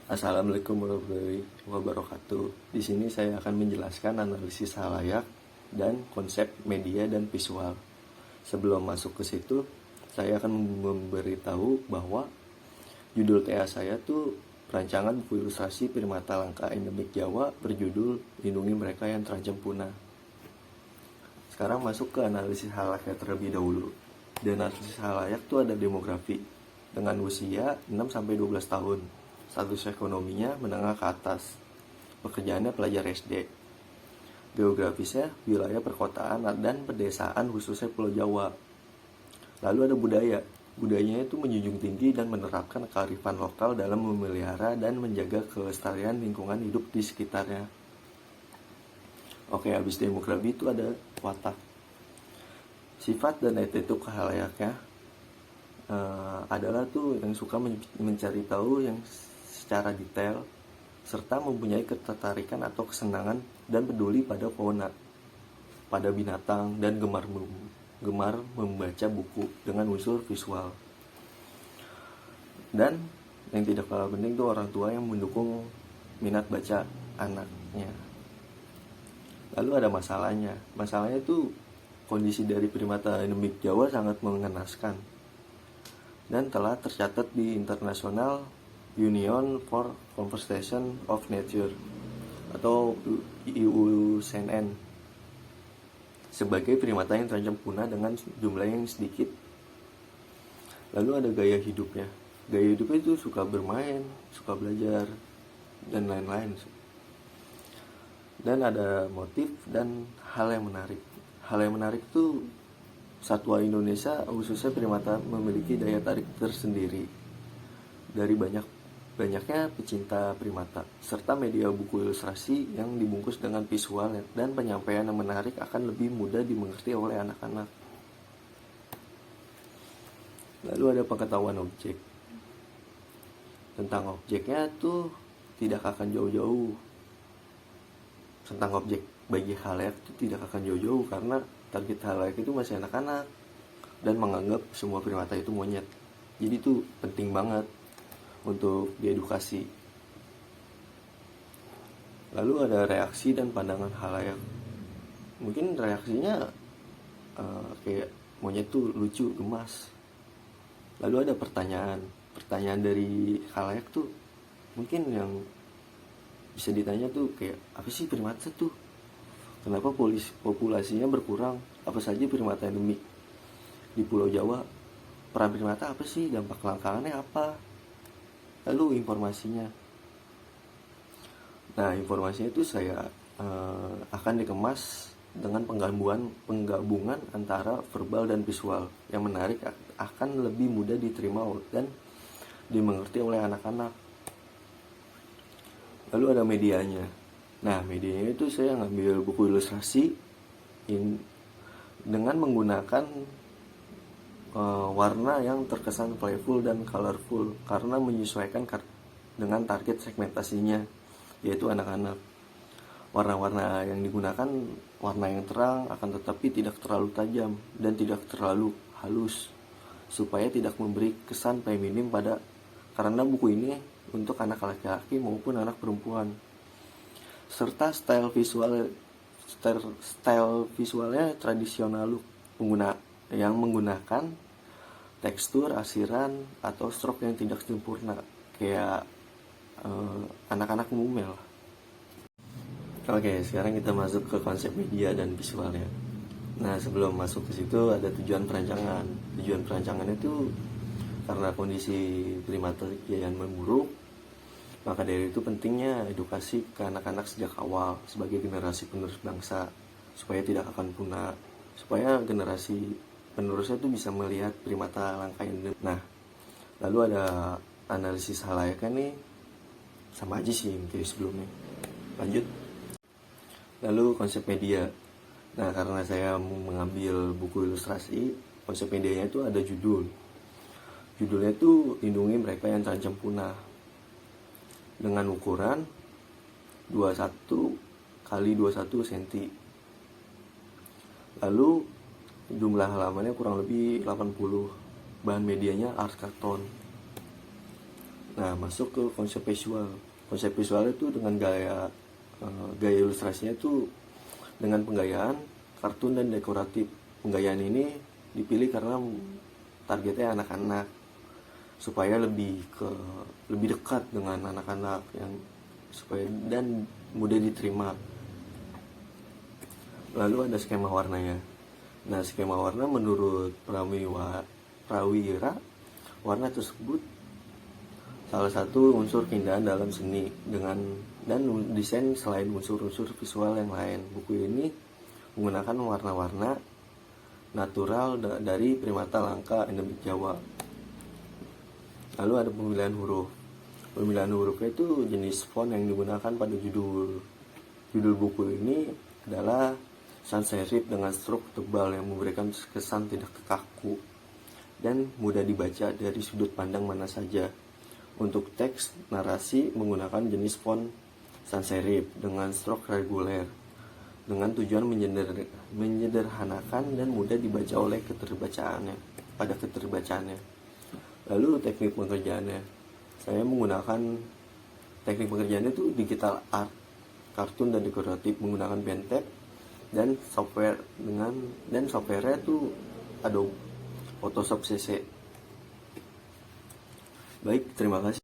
Assalamualaikum warahmatullahi wabarakatuh. Di sini saya akan menjelaskan analisis halayak dan konsep media dan visual. Sebelum masuk ke situ, saya akan memberitahu bahwa judul TA saya tuh perancangan buku ilustrasi primata langka endemik Jawa berjudul Lindungi Mereka yang Terancam Punah. Sekarang masuk ke analisis halayak terlebih dahulu. Di analisis halayak tuh ada demografi dengan usia 6-12 tahun. Status ekonominya menengah ke atas. Pekerjaannya pelajar SD. Geografisnya wilayah perkotaan dan pedesaan khususnya Pulau Jawa. Lalu ada budaya. Budayanya itu menjunjung tinggi dan menerapkan kearifan lokal dalam memelihara dan menjaga kelestarian lingkungan hidup di sekitarnya. Oke, habis demografi itu ada watak. Sifat dan attitude kehalayaknya adalah tuh yang suka mencari tahu yang secara detail serta mempunyai ketertarikan atau kesenangan dan peduli pada fauna, pada binatang, dan gemar membaca buku dengan unsur visual. Dan yang tidak kalah penting itu orang tua yang mendukung minat baca anaknya. Lalu ada masalahnya. Masalahnya itu kondisi dari primata endemik Jawa sangat mengenaskan dan telah tercatat di International Union for Conservation of Nature atau IUCN sebagai primata yang terancam punah dengan jumlah yang sedikit. Lalu ada gaya hidupnya. Gaya hidupnya itu suka bermain, suka belajar, dan lain-lain. Dan ada motif dan hal yang menarik. Hal yang menarik itu satwa Indonesia khususnya primata memiliki daya tarik tersendiri dari banyaknya pecinta primata, serta media buku ilustrasi yang dibungkus dengan visual dan penyampaian yang menarik akan lebih mudah dimengerti oleh anak-anak. Lalu ada pengetahuan objek. Tentang objeknya tuh tidak akan jauh-jauh. Tentang objek bagi halayak itu tidak akan jauh-jauh karena target halayak itu masih anak-anak dan menganggap semua primata itu monyet. Jadi itu penting banget untuk diedukasi. Lalu ada reaksi dan pandangan halayak. Mungkin reaksinya kayak monyet tuh lucu, gemas. Lalu ada pertanyaan dari halayak tuh mungkin yang bisa ditanya tuh kayak apa sih primata tuh? Kenapa populasinya berkurang? Apa saja primata endemik di Pulau Jawa? Peran primata apa sih? Dampak kelangkaannya apa? Lalu informasinya. Nah, informasinya itu saya akan dikemas dengan penggabungan antara verbal dan visual yang menarik akan lebih mudah diterima dan dimengerti oleh anak-anak. Lalu ada medianya. Nah, medianya itu saya ngambil buku ilustrasi dengan menggunakan warna yang terkesan playful dan colorful karena menyesuaikan dengan target segmentasinya, yaitu anak-anak. Warna-warna yang digunakan warna yang terang akan tetapi tidak terlalu tajam dan tidak terlalu halus supaya tidak memberi kesan feminim karena buku ini untuk anak laki-laki maupun anak perempuan. Serta style visualnya tradisional yang menggunakan tekstur asiran atau stroke yang tidak sempurna kayak anak-anak mumel. Oke, sekarang kita masuk ke konsep media dan visualnya. Nah, sebelum masuk ke situ ada tujuan perancangan. Tujuan perancangan itu karena kondisi primata yang memburuk, maka dari itu pentingnya edukasi ke anak-anak sejak awal sebagai generasi penerus bangsa supaya tidak akan punah, supaya generasi penerusnya itu bisa melihat primata langka ini. Nah, lalu ada analisis halayaknya nih, sama aja sih kayak sebelumnya. Lanjut. Lalu konsep media. Nah, karena saya mengambil buku ilustrasi, konsep medianya itu ada judul. Judulnya itu Lindungi Mereka yang Terancam Punah dengan ukuran 21 x 21 cm. Lalu jumlah halamannya kurang lebih 80. Bahan medianya art karton. Nah, masuk ke konsep visual. Konsep visual itu dengan gaya ilustrasinya itu dengan penggayaan kartun dan dekoratif. Penggayaan ini dipilih karena targetnya anak-anak, supaya lebih dekat dengan anak-anak yang supaya dan mudah diterima. Lalu ada skema warnanya. Nah, skema warna menurut Prawira, warna tersebut salah satu unsur keindahan dalam seni dan desain selain unsur-unsur visual yang lain. Buku ini menggunakan warna-warna natural dari primata langka endemik Jawa. Lalu ada pemilihan huruf. Pemilihan hurufnya itu jenis font yang digunakan pada judul buku ini adalah sans serif dengan strok tebal yang memberikan kesan tidak kaku dan mudah dibaca dari sudut pandang mana saja. Untuk teks narasi menggunakan jenis font sans serif dengan strok reguler dengan tujuan menyederhanakan dan mudah dibaca oleh keterbacaannya. Lalu teknik pengerjaannya, saya menggunakan teknik pengerjaannya itu digital art, kartun dan dekoratif menggunakan Pentab dan software itu Adobe Photoshop CC. Baik, terima kasih.